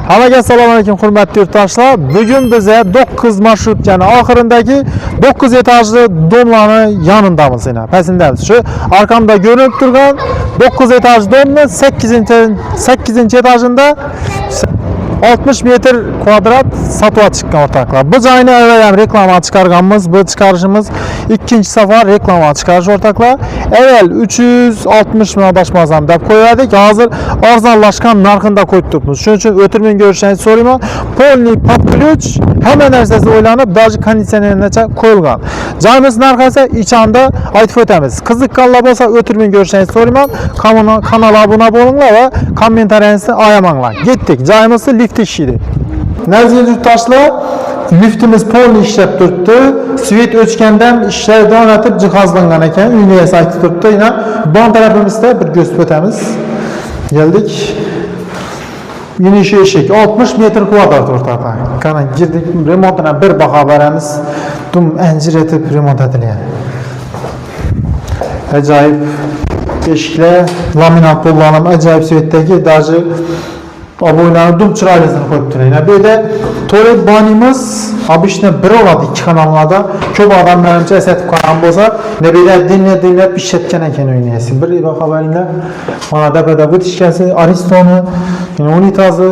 Hammaga assalomu alaykum hurmatli yurtdoshlar. Bugun bize 9 marshrutkani oxiridagi 9 etajli domlarning yonindamiz yana. Pastindamiz. Shu arkamda ko'rinib turgan 9 etajli domni 8 etajında 60 metr kvadrat satışa çıkan ortaklar. Bu joyni evvel ham reklama çıkarganmiz. Bu çıkarışımız ikinci safar reklama çıkarış ortaklar. Evvel 360 milyon başmazam deb koyardık. Hazır arzonlashgan narxında koyup turibmiz. Shuning uchun o'tirmang ko'rishingni so'rayman. Polniy podключ hamma narsasi o'ylanib, даже konditsionergacha qo'yilgan. Joyimiz narxi esa ichanda aytib o'tamiz. Qiziqqanlar bo'lsa o'tirmang ko'rishingni so'rayman. Kanalga obuna bo'linglar va kommentariyingizni ayamanglar. Ketdik. Joyimiz lift ishlaydi. Naziz yurtdoshlar, liftimiz polniy ishlab turibdi. Svet o'chgandan ishlar davom etib jihozlangan ekan. Uyni esa aytib turibdi. Yana bon tarafimizda bir ko'rsatib o'tamiz. Geldik. Yeni eshik 60 metr kvadrat o'rtaqa. Qani girdik, remontdan bir baho beramiz. Dum anjir etib remont etilgan. Ajoyib eshiklar, laminat qo'llanib, ajoyib svetdagi даже oboylarni dum chiroylisini qo'yib turaylar. Bu yerda tualet banimiz obishni bir oladi ikki kanallarda. Ko'p odamlarcha eslatib qolgan bo'lsa, nebida dinlab ishlatgan ekan o'ynaysiz. Bir baho beringlar. Mana dabada o'tishkasi, Aristoni, unitazi,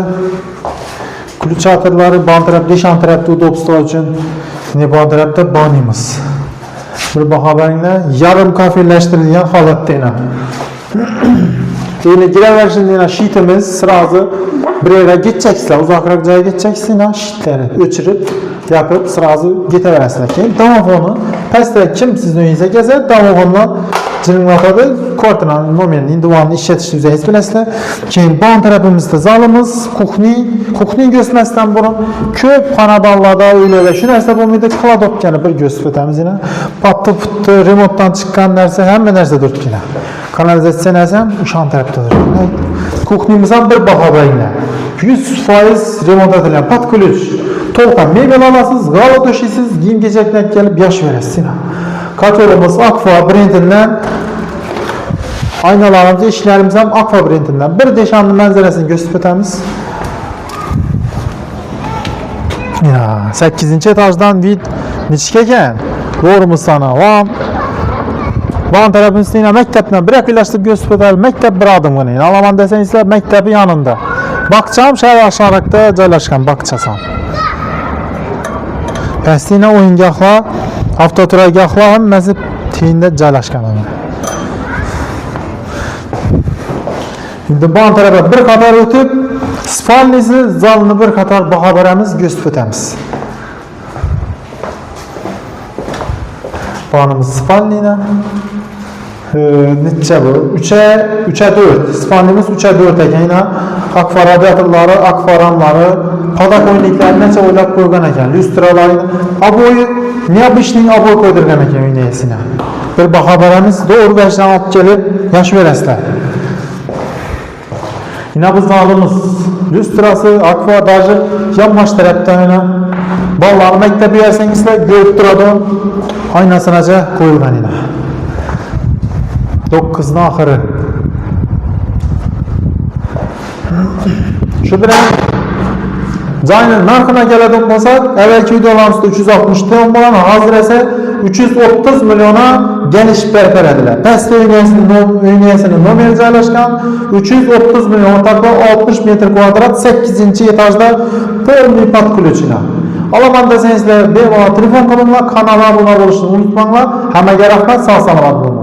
ключаторлары, ban taraf, deshan tarafda udobstvo uchun ne ban tarafda banimiz. Bir baho beringlar. Yarim kafellashtirilgan holatda yana. Endi giraverishdan shitimiz sразу bir yerga ketchaksizlar, uzoqroq joyga ketchaksizlar, shitlarni o'chirib, yoqib sразу ketaverasizlar. Keyin domofonni pastda kim sizni uyingizga kelsa, domofondan jiringlatadi, kvartiraning nomerini, divanni ishlatishni o'zingiz bilasizlar. Keyin bon tarafimizda zalimiz, kuxning ko'rsatmasdan burun ko'p xonadonlarda, uylarda shu narsa bo'lmaydi, kladovkani bir ko'rsatib o'tamiz yana. Patta-putta remontdan chiqqan narsa, hamma narsa turibdi. Kanalizatsiyasi ham o'shan tarafda turibdi. Kuxnimiz ham bir baho beringlar. 100% remont etilgan podключ. To'liq mebel olasiz, g'alo to'shaysiz, kiyim-kechakdan kelib yosh berasiz. Kotelimiz Aqua brendidan. Aynalarimiz, eshiklarimiz ham Aqua brendidan. Bir deshanni manzarasini ko'rsatib o'tamiz. Ya, 8-etajdan vid nechta ekan? To'g'rimi sana? Ban tarafimizda yana maktabdan bir yaqinlashtirib ko'rsatib o'tadi. Maktab bir odamgina. Alaman desangizlar, maktabi yonida. Baqcha ham shaharda joylashgan baqchasi ham. Pastda o'yingohlar, avtoturargohlar hammasi tengda joylashgan. Endi ban tarafga bir qator o'tib, spalnisi zalni bir qator baho beramiz, ko'rsatib o'tamiz. Banimiz spalnina. Necha bu? 3'e 4. Spalnimiz 3'e 4 ekan. Yana aqua radiatorlari, aquaramlari, qoda qo'yliklarini necha o'ylab qo'ygan ekan. Lyustralarni, abo'yi, neobishning abo'y qo'ydirgan ekan uynasini. Bir baho beramiz, to'g'ri bashdan olib kelib yosh berasizlar. Yana biz zalimiz lyustrasi, aqua даже yonbosh tarafdan yana bolalarni maktabga bersangizlar, ko'rib turadi. Oynasinacha qo'yilgan edi. 9 oxiri. Shu bilan joyning narxini keladigan bo'lsak, avvalgi videolarimizda 360 million bo'lgan, hozir esa 330 milliona geniş beradilar. Pastda uynasini nomeri joylashgan 330 million o'rtaqa 60 metr kvadrat 8-etajda polniy podключina. Alaman desangizlar, bemalol telefon qilinglar, kanalga obuna bo'lishni unutmanglar. Hammaga rahmat, sog' salomat bo'ling.